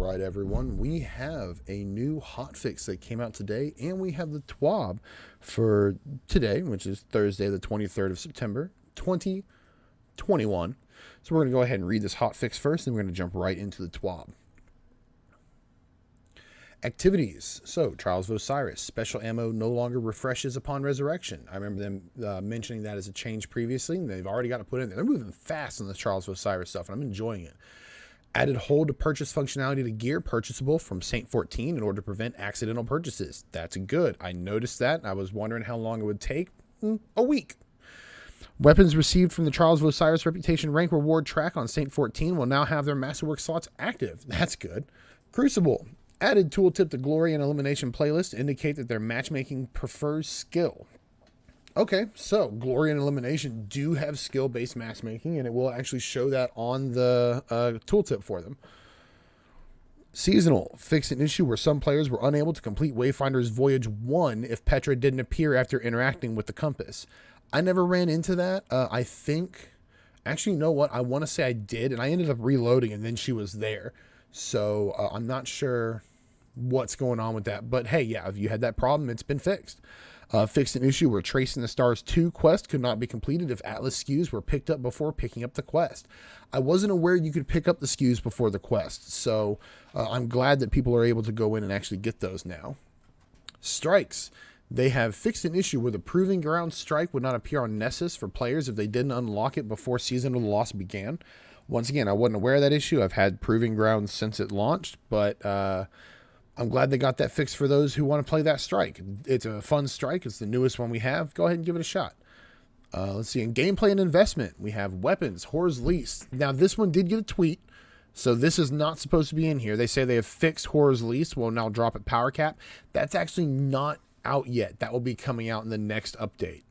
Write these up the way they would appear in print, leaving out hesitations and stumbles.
right, everyone, we have a new hotfix that came out today, and we have the TWAB for today, which is Thursday, the 23rd of September, 2021. So we're going to go ahead and read this hotfix first, and we're going to jump right into the TWAB. Activities. So, Trials of Osiris. Special ammo no longer refreshes upon resurrection. I remember them mentioning that as a change previously, and they've already got to put it in there. They're moving fast on the Trials of Osiris stuff, and I'm enjoying it. Added hold to purchase functionality to gear purchasable from Saint 14 in order to prevent accidental purchases. That's good. I noticed that. I was wondering how long it would take. A week. Weapons received from the Trials of Osiris Reputation Rank Reward track on Saint 14 will now have their Masterwork slots active. That's good. Crucible. Added tooltip to Glory and Elimination playlist to indicate that their matchmaking prefers skill. Okay, so Glory and Elimination do have skill-based matchmaking, and it will actually show that on the tooltip for them. Seasonal. Fixed an issue where some players were unable to complete Wayfinder's Voyage 1 if Petra didn't appear after interacting with the compass. I never ran into that. I think... Actually, you know what? I want to say I did, and I ended up reloading, and then she was there. So I'm not sure what's going on with that. But hey, yeah, if you had that problem, it's been fixed. Fixed an issue where Tracing the Stars 2 quest could not be completed if Atlas SKUs were picked up before picking up the quest. I wasn't aware you could pick up the SKUs before the quest, so I'm glad that people are able to go in and actually get those now. Strikes. They have fixed an issue where the Proving Ground strike would not appear on Nessus for players if they didn't unlock it before Season of the Lost began. Once again, I wasn't aware of that issue. I've had Proving Ground since it launched, but I'm glad they got that fixed for those who want to play that strike. It's a fun strike. It's the newest one we have. Go ahead and give it a shot. Let's see. In gameplay and investment, we have weapons, Horror's Least. Now, this one did get a tweet, so this is not supposed to be in here. They say they have fixed Horror's Least. We'll now drop at power cap. That's actually not out yet. That will be coming out in the next update.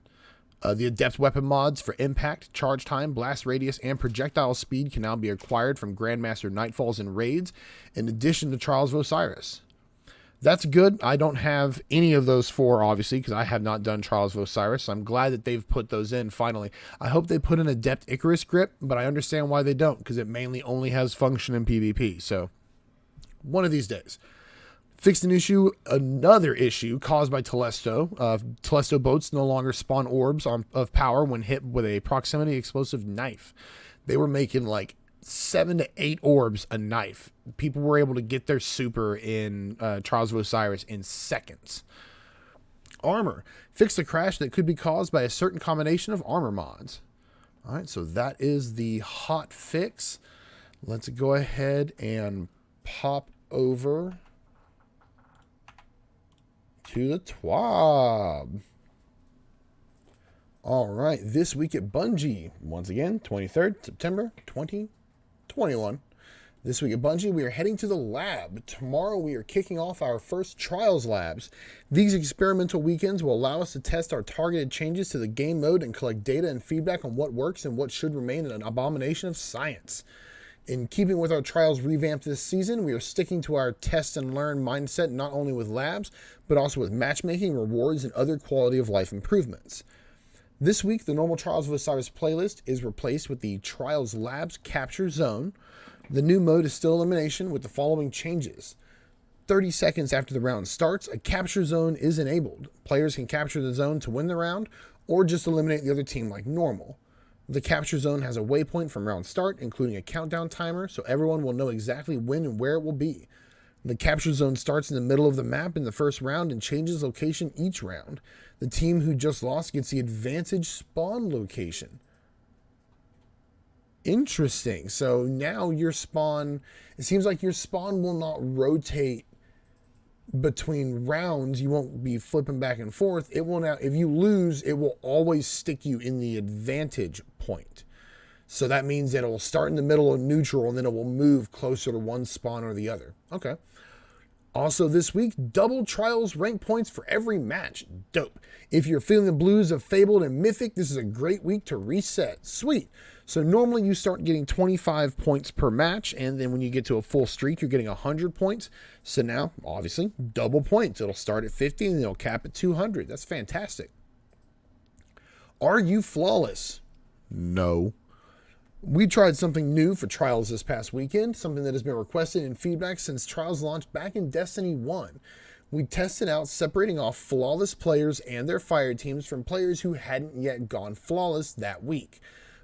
The Adept weapon mods for impact, charge time, blast radius, and projectile speed can now be acquired from Grandmaster Nightfalls and raids, in addition to Trials of Osiris. That's good. I don't have any of those four, obviously, because I have not done Trials of Osiris. So I'm glad that they've put those in finally. I hope they put an Adept Icarus grip, but I understand why they don't, because it mainly only has function in PvP. So one of these days. Fixed an issue, another issue caused by Telesto. Telesto boats no longer spawn orbs of power when hit with a proximity explosive knife. They were making like 7 to 8 orbs a knife. People were able to get their super in Trials of Osiris in seconds. Armor. Fixed a crash that could be caused by a certain combination of armor mods. All right, so that is the hot fix. Let's go ahead and pop over to the TWAB. All right, this week at Bungie, once again, 23rd September 2021. This week at Bungie, we are heading to the lab. Tomorrow, we are kicking off our first Trials labs. These experimental weekends will allow us to test our targeted changes to the game mode and collect data and feedback on what works and what should remain an abomination of science. In keeping with our Trials revamp this season, we are sticking to our test and learn mindset not only with labs, but also with matchmaking, rewards, and other quality of life improvements. This week, the normal Trials of Osiris playlist is replaced with the Trials Labs Capture Zone. The new mode is still elimination with the following changes. 30 seconds after the round starts, a capture zone is enabled. Players can capture the zone to win the round, or just eliminate the other team like normal. The capture zone has a waypoint from round start, including a countdown timer, so everyone will know exactly when and where it will be. The capture zone starts in the middle of the map in the first round and changes location each round. The team who just lost gets the advantage spawn location. Interesting. So now your spawn, it seems like your spawn will not rotate between rounds. You won't be flipping back and forth. It will now, if you lose, it will always stick you in the advantage point. So that means that it will start in the middle of neutral and then it will move closer to one spawn or the other. Okay. Also this week, double Trials rank points for every match. Dope. If you're feeling the blues of Fabled and Mythic, this is a great week to reset. Sweet. So normally you start getting 25 points per match, and then when you get to a full streak, you're getting 100 points. So now, obviously, double points. It'll start at 50 and it'll cap at 200. That's fantastic. Are you flawless? No. We tried something new for Trials this past weekend, something that has been requested in feedback since Trials launched back in Destiny 1. We tested out separating off flawless players and their fire teams from players who hadn't yet gone flawless that week.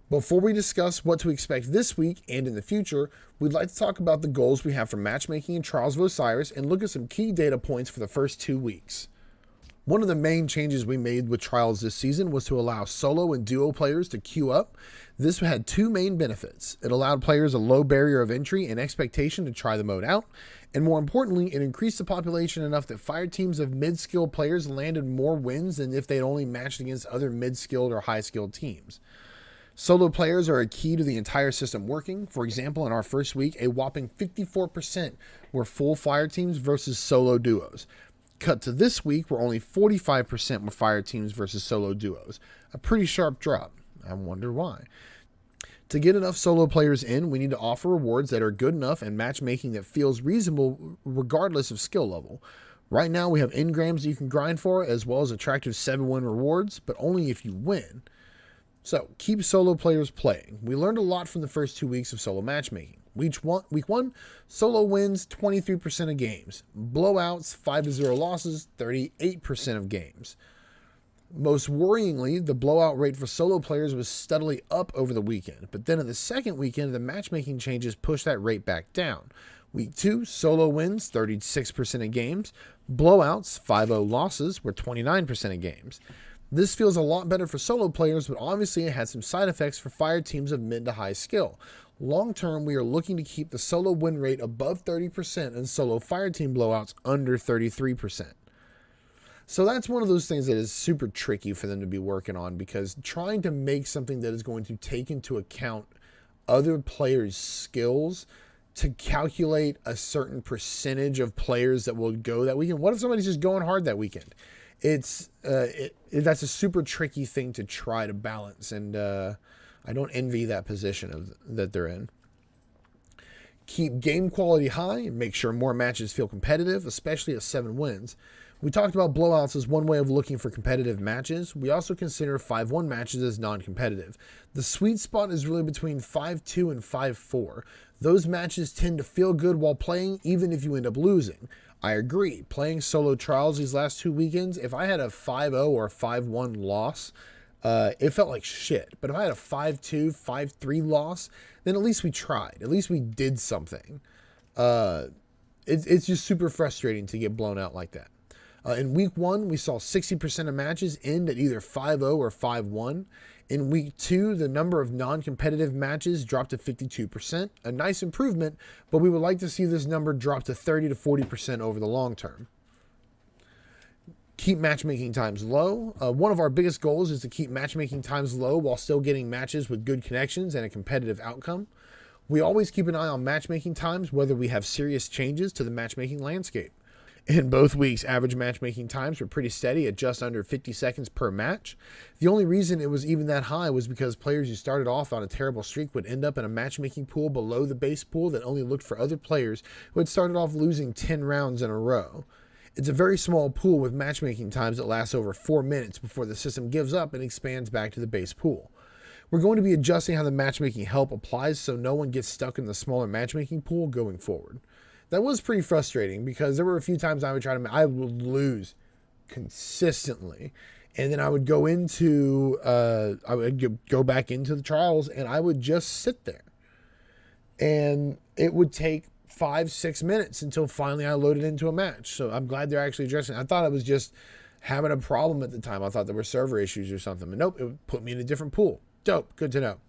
Before we discuss what to expect this week and in the future, we'd like to talk about the goals we have for matchmaking in Trials of Osiris and look at some key data points for the first 2 weeks. One of the main changes we made with Trials this season was to allow solo and duo players to queue up. This had 2 main benefits. It allowed players a low barrier of entry and expectation to try the mode out, and more importantly, it increased the population enough that fire teams of mid-skilled players landed more wins than if they'd only matched against other mid-skilled or high-skilled teams. Solo players are a key to the entire system working. For example, in our first week, a whopping 54% were full fire teams versus solo duos. Cut to this week, where only 45% were fire teams versus solo duos. A pretty sharp drop. I wonder why. To get enough solo players in, we need to offer rewards that are good enough and matchmaking that feels reasonable regardless of skill level. Right now, we have engrams that you can grind for, as well as attractive 7-win rewards, but only if you win. So, keep solo players playing. We learned a lot from the first 2 weeks of solo matchmaking. Week one, solo wins 23% of games. Blowouts, 5-0 losses, 38% of games. Most worryingly, the blowout rate for solo players was steadily up over the weekend. But then in the second weekend, the matchmaking changes pushed that rate back down. Week 2, solo wins, 36% of games. Blowouts, 5-0 losses, were 29% of games. This feels a lot better for solo players, but obviously it had some side effects for fire teams of mid to high skill. Long term, we are looking to keep the solo win rate above 30% and solo fire team blowouts under 33%. So that's one of those things that is super tricky for them to be working on, because trying to make something that is going to take into account other players' skills to calculate a certain percentage of players that will go that weekend. What if somebody's just going hard that weekend? That's a super tricky thing to try to balance, and I don't envy that position that they're in. Keep game quality high and make sure more matches feel competitive, especially at 7 wins. We talked about blowouts as one way of looking for competitive matches. We also consider 5-1 matches as non-competitive. The sweet spot is really between 5-2 and 5-4. Those matches tend to feel good while playing, even if you end up losing. I agree. Playing solo trials these last 2 weekends, if I had a 5-0 or a 5-1 loss, it felt like shit. But if I had a 5-2, 5-3 loss, then at least we tried. At least we did something. It's just super frustrating to get blown out like that. In week 1, we saw 60% of matches end at either 5-0 or 5-1. In week 2, the number of non-competitive matches dropped to 52%, a nice improvement, but we would like to see this number drop to 30 to 40% over the long term. Keep matchmaking times low. One of our biggest goals is to keep matchmaking times low while still getting matches with good connections and a competitive outcome. We always keep an eye on matchmaking times, whether we have serious changes to the matchmaking landscape. In both weeks, average matchmaking times were pretty steady at just under 50 seconds per match. The only reason it was even that high was because players who started off on a terrible streak would end up in a matchmaking pool below the base pool that only looked for other players who had started off losing 10 rounds in a row. It's a very small pool with matchmaking times that last over 4 minutes before the system gives up and expands back to the base pool. We're going to be adjusting how the matchmaking help applies so no one gets stuck in the smaller matchmaking pool going forward. That was pretty frustrating because there were a few times I would lose consistently. And then I would go back into the trials and I would just sit there. And it would take 5-6 minutes until finally I loaded into a match. So I'm glad they're actually addressing it. I thought I was just having a problem at the time. I thought there were server issues or something. But nope, it put me in a different pool. Dope. Good to know.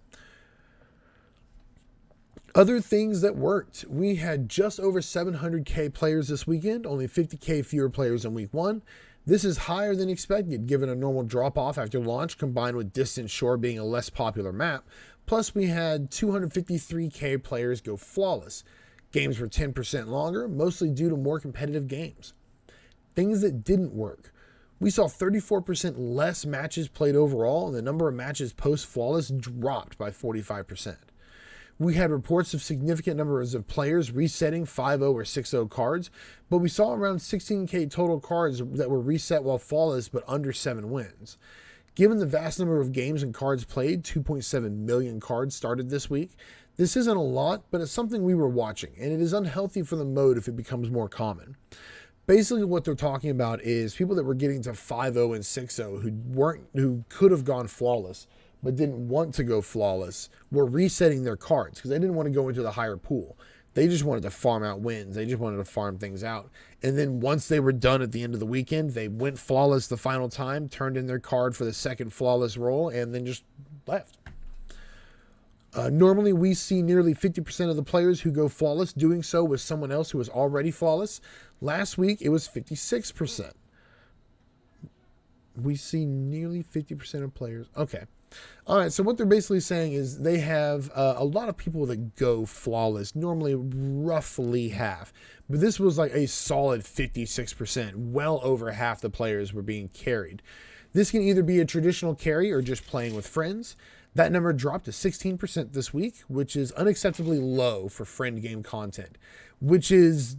Other things that worked. We had just over 700k players this weekend, only 50k fewer players in week 1. This is higher than expected given a normal drop-off after launch combined with Distant Shore being a less popular map. Plus we had 253k players go flawless. Games were 10% longer, mostly due to more competitive games. Things that didn't work. We saw 34% less matches played overall, and the number of matches post-flawless dropped by 45%. We had reports of significant numbers of players resetting 5-0 or 6-0 cards, but we saw around 16k total cards that were reset while flawless but under 7 wins. Given the vast number of games and cards played, 2.7 million cards started this week, this isn't a lot, but it's something we were watching, and it is unhealthy for the mode if it becomes more common. Basically what they're talking about is people that were getting to 5-0 and 6-0 who could have gone flawless but didn't want to go flawless were resetting their cards because they didn't want to go into the higher pool. They just wanted to farm out wins. They just wanted to farm things out. And then once they were done at the end of the weekend, they went flawless the final time, turned in their card for the second flawless roll, and then just left. Normally, we see nearly 50% of the players who go flawless doing so with someone else who was already flawless. Last week, it was 56%. We see nearly 50% of players. Okay. All right, so what they're basically saying is they have a lot of people that go flawless, normally roughly half. But this was like a solid 56%. Well over half the players were being carried. This can either be a traditional carry or just playing with friends. That number dropped to 16% this week, which is unacceptably low for friend game content, which is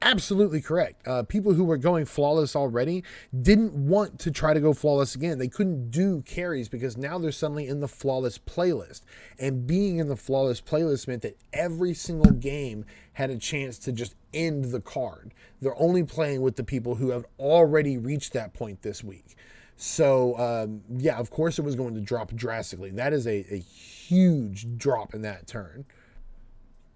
absolutely correct. People who were going flawless already didn't want to try to go flawless again. They couldn't do carries because now they're suddenly in the flawless playlist. And being in the flawless playlist meant that every single game had a chance to just end the card. They're only playing with the people who have already reached that point this week. So, yeah, of course it was going to drop drastically. That is a huge drop in that turn.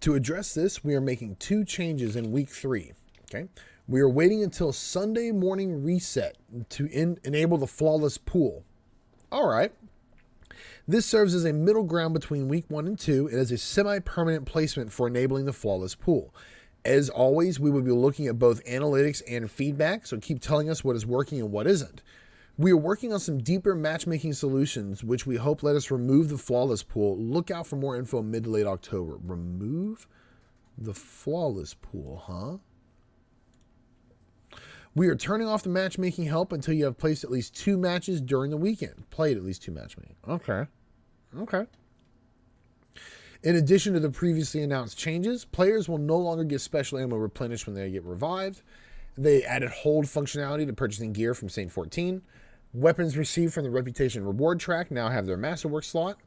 To address this, we are making 2 changes in week 3. Okay, we are waiting until Sunday morning reset to enable the flawless pool. All right. This serves as a middle ground between week 1 and 2. It is a semi-permanent placement for enabling the flawless pool. As always, we will be looking at both analytics and feedback, so keep telling us what is working and what isn't. We are working on some deeper matchmaking solutions, which we hope let us remove the flawless pool. Look out for more info mid to late October. Remove the flawless pool, huh? We are turning off the matchmaking help until you have placed at least 2 matches during the weekend. Played at least 2 matchmaking. Okay. In addition to the previously announced changes, players will no longer get special ammo replenished when they get revived. They added hold functionality to purchasing gear from Saint 14. Weapons received from the Reputation reward track now have their Masterwork slot.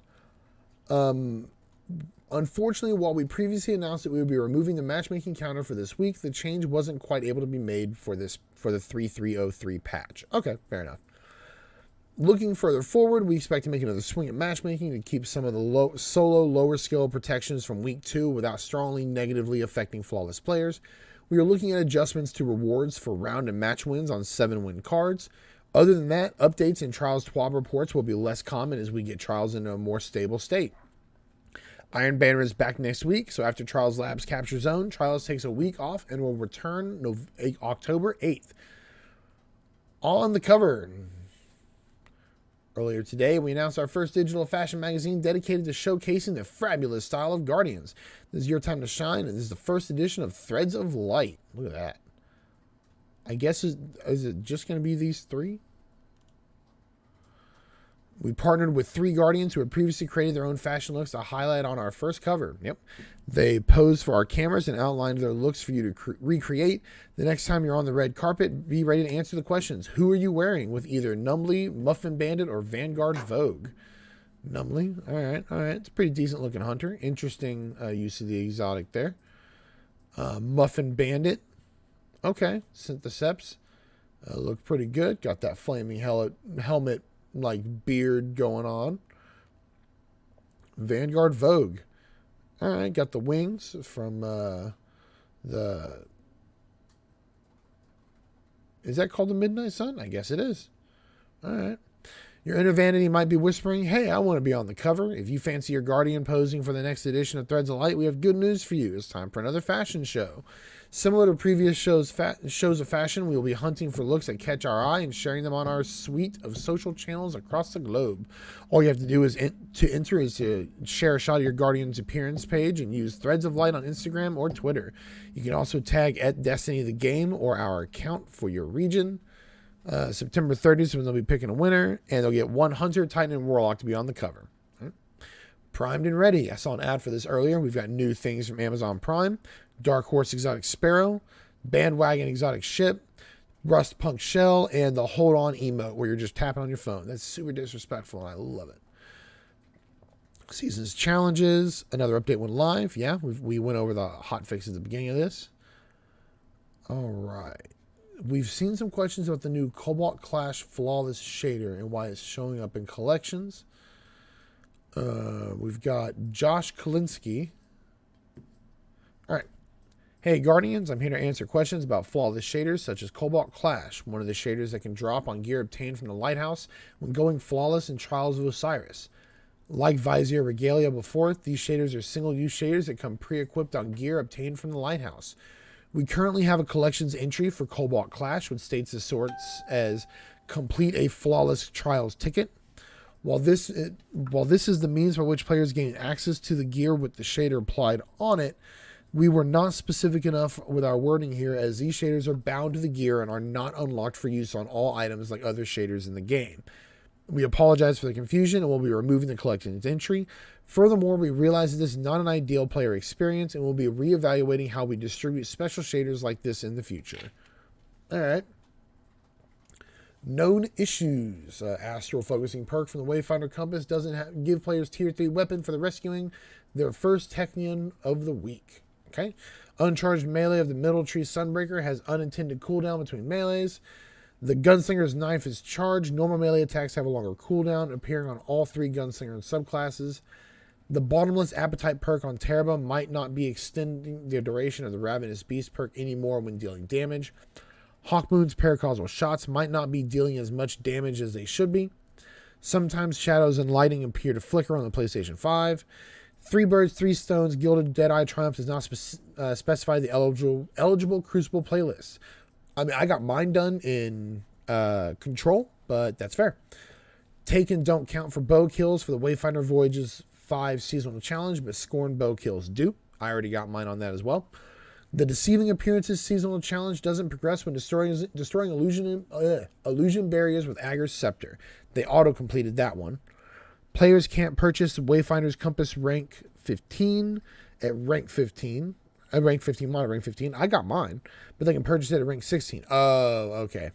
Unfortunately, while we previously announced that we would be removing the matchmaking counter for this week, the change wasn't quite able to be made for the 3303 patch. Okay, fair enough. Looking further forward, we expect to make another swing at matchmaking to keep some of the solo lower skill protections from week 2 without strongly negatively affecting flawless players. We are looking at adjustments to rewards for round and match wins on 7-win cards. Other than that, updates and Trials TWAB reports will be less common as we get Trials into a more stable state. Iron Banner is back next week, so after Trials Labs Capture Zone, Trials takes a week off and will return October 8th. On the cover. Earlier today, we announced our first digital fashion magazine dedicated to showcasing the fabulous style of Guardians. This is your time to shine, and this is the first edition of Threads of Light. Look at that. I guess, is it just going to be these 3? We partnered with 3 Guardians who had previously created their own fashion looks to highlight on our first cover. Yep. They posed for our cameras and outlined their looks for you to recreate. The next time you're on the red carpet, be ready to answer the questions. Who are you wearing with either Numbly, Muffin Bandit, or Vanguard Vogue? Numbly. All right. It's a pretty decent looking hunter. Interesting use of the exotic there. Muffin Bandit. Okay. Syntheseps. Look pretty good. Got that flaming helmet like beard going on. Vanguard Vogue. All right. Got the wings from is that called the Midnight Sun? I guess it is. All right. Your inner vanity might be whispering, hey, I want to be on the cover. If you fancy your Guardian posing for the next edition of Threads of Light, we have good news for you. It's time for another fashion show. Similar to previous shows of fashion, we will be hunting for looks that catch our eye and sharing them on our suite of social channels across the globe. All you have to do is to share a shot of your Guardian's appearance page and use Threads of Light on Instagram or Twitter. You can also tag @Destiny the Game or our account for your region. September 30th is when they'll be picking a winner, and they'll get 1 Hunter, Titan, and Warlock to be on the cover. Right. Primed and ready. I saw an ad for this earlier. We've got new things from Amazon Prime. Dark Horse Exotic Sparrow, Bandwagon Exotic Ship, Rust Punk Shell, and the hold on emote where you're just tapping on your phone. That's super disrespectful, and I love it. Seasons challenges. Another update went live. Yeah, we went over the hotfix at the beginning of this. All right. We've seen some questions about the new Cobalt Clash flawless shader and why it's showing up in collections. We've got Josh Kalinsky. All right. Hey, Guardians, I'm here to answer questions about flawless shaders such as Cobalt Clash, one of the shaders that can drop on gear obtained from the Lighthouse when going flawless in Trials of Osiris. Like Vizier Regalia before, these shaders are single-use shaders that come pre-equipped on gear obtained from the Lighthouse. We currently have a collections entry for Cobalt Clash, which states as sorts as complete a flawless trials ticket. While this is the means by which players gain access to the gear with the shader applied on it, we were not specific enough with our wording here, as these shaders are bound to the gear and are not unlocked for use on all items like other shaders in the game. We apologize for the confusion and will be removing the collections entry. Furthermore, we realize that this is not an ideal player experience and will be reevaluating how we distribute special shaders like this in the future. All right. Known issues. Astral focusing perk from the Wayfinder Compass doesn't give players tier 3 weapon for the rescuing their first Technion of the week. Okay. Uncharged melee of the Middle Tree Sunbreaker has unintended cooldown between melees. The Gunslinger's Knife is charged. Normal melee attacks have a longer cooldown, appearing on all 3 Gunslinger and subclasses. The Bottomless Appetite perk on Teraba might not be extending the duration of the Ravenous Beast perk anymore when dealing damage. Hawkmoon's Paracausal shots might not be dealing as much damage as they should be. Sometimes shadows and lighting appear to flicker on the PlayStation 5. 3 Birds, 3 Stones, Gilded Deadeye Triumph does not specify the eligible Crucible playlist. I mean, I got mine done in Control, but that's fair. Taken don't count for bow kills for the Wayfinder Voyages 5 seasonal challenge, but Scorn bow kills do. I already got mine on that as well. The Deceiving Appearances seasonal challenge doesn't progress when destroying illusion barriers with Ager's Scepter. They auto-completed that one. Players can't purchase Wayfinder's Compass rank 15 at rank 15. At rank 15, mine at rank 15. I got mine, but they can purchase it at rank 16. Oh, okay.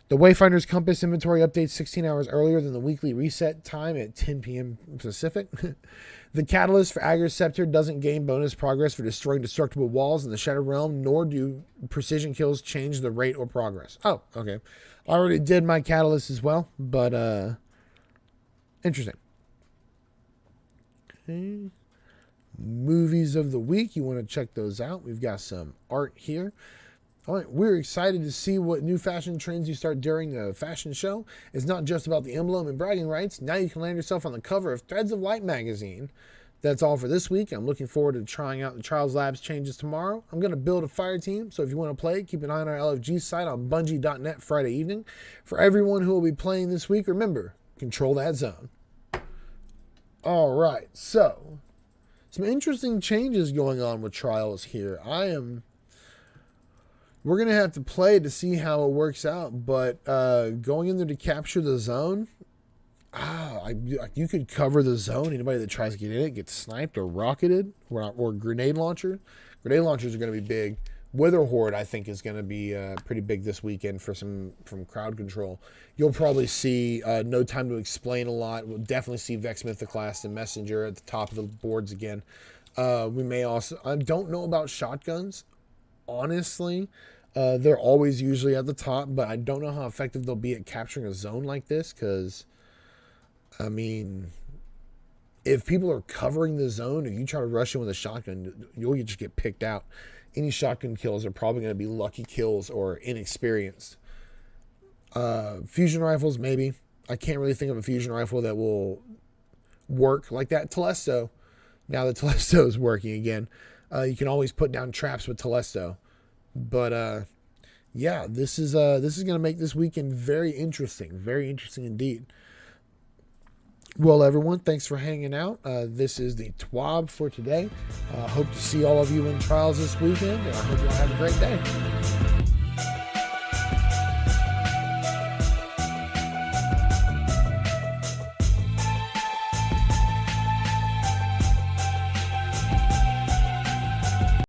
The Wayfinder's Compass inventory updates 16 hours earlier than the weekly reset time at 10 p.m. Pacific. The Catalyst for Ager's Scepter doesn't gain bonus progress for destroying destructible walls in the Shadow Realm, nor do precision kills change the rate or progress. Oh, okay. I already did my Catalyst as well, but interesting. Okay. Movies of the week. You want to check those out. We've got some art here. All right, we're excited to see what new fashion trends you start during the fashion show. It's not just about the emblem and bragging rights. Now you can land yourself on the cover of Threads of Light magazine. That's all for this week. I'm looking forward to trying out the Trials Labs changes tomorrow. I'm going to build a fire team, so if you want to play, keep an eye on our LFG site on Bungie.net Friday evening. For everyone who will be playing this week, remember, control that zone. All right, so some interesting changes going on with Trials here. We're going to have to play to see how it works out, but going in there to capture the zone, you could cover the zone. Anybody that tries to get in it gets sniped or rocketed or grenade launcher. Grenade launchers are going to be big. Wither Horde, I think, is going to be pretty big this weekend from crowd control. You'll probably see No Time to Explain a lot. We'll definitely see Vex Mythoclast and Messenger at the top of the boards again. We may also... I don't know about shotguns. Honestly, they're always usually at the top, but I don't know how effective they'll be at capturing a zone like this, because, I mean, if people are covering the zone and you try to rush in with a shotgun, you'll just get picked out. Any shotgun kills are probably going to be lucky kills or inexperienced. Fusion rifles, maybe. I can't really think of a fusion rifle that will work like that. Telesto, now that Telesto is working again, you can always put down traps with Telesto. But yeah, this is going to make this weekend very interesting indeed. Well, everyone, thanks for hanging out. This is the TWAB for today. Hope to see all of you in Trials this weekend, and I hope you all have a great day.